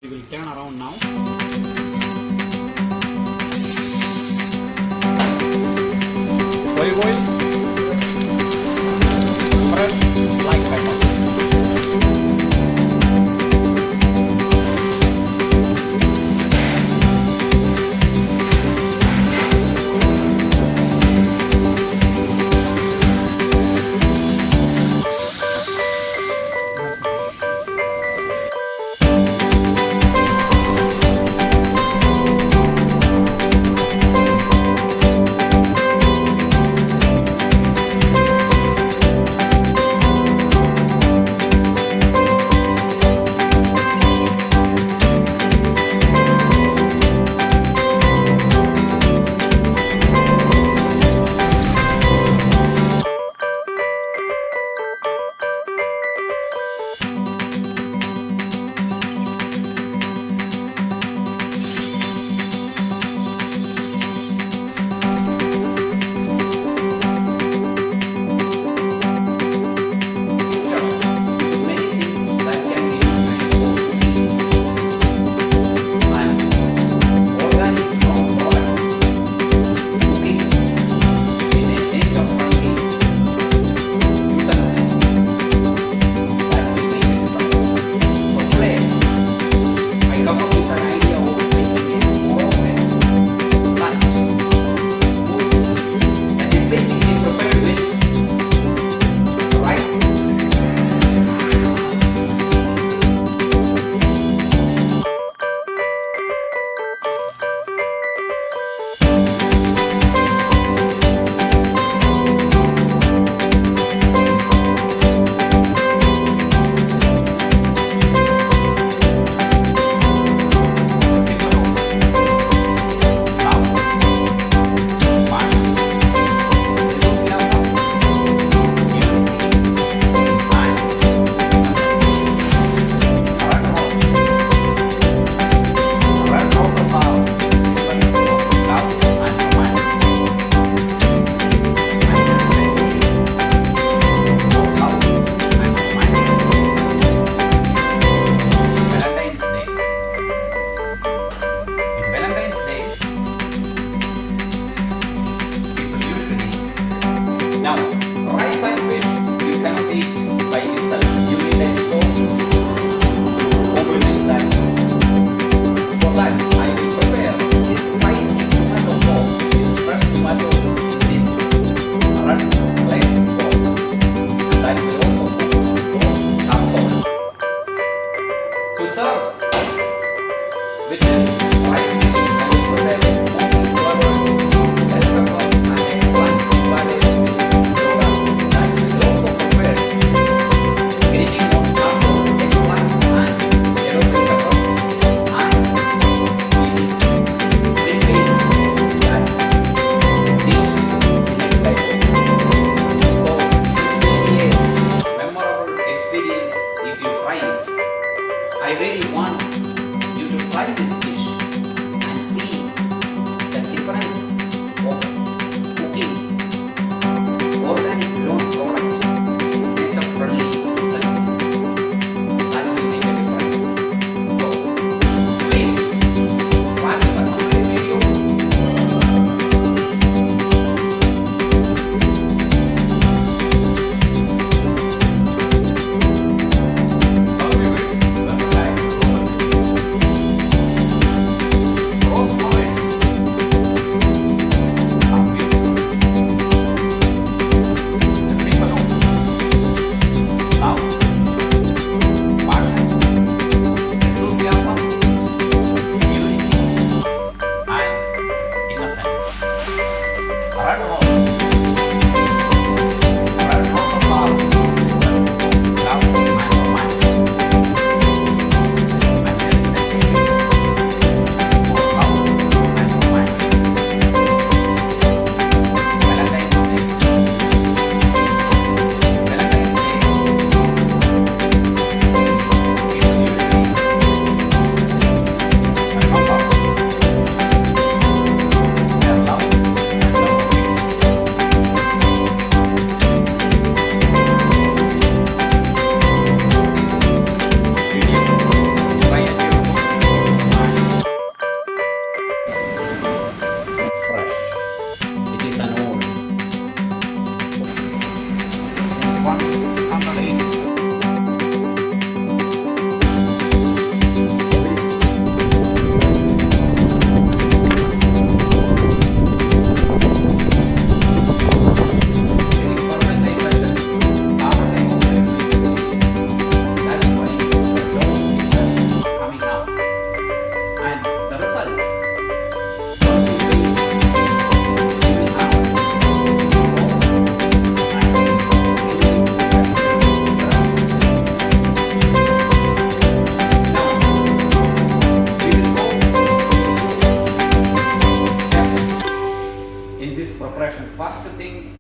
We will turn around now. Olive oil, fresh black pepper. Now, rice and fish you cannot eat by itself. You need a sauce to complement that. For that, I will prepare a spicy tomato sauce with fresh tomato, this red plain sauce. That will also come home. To serve with this rice dish, I will prepare a smoky butter, bell pepper, and eggplant garnished with Rooban. That will also prepare green tomato, eggplant, and yellow bell pepper, and we will prepare that dish next time. So this will be a memorable experience if you try it. I really want you to try this dish.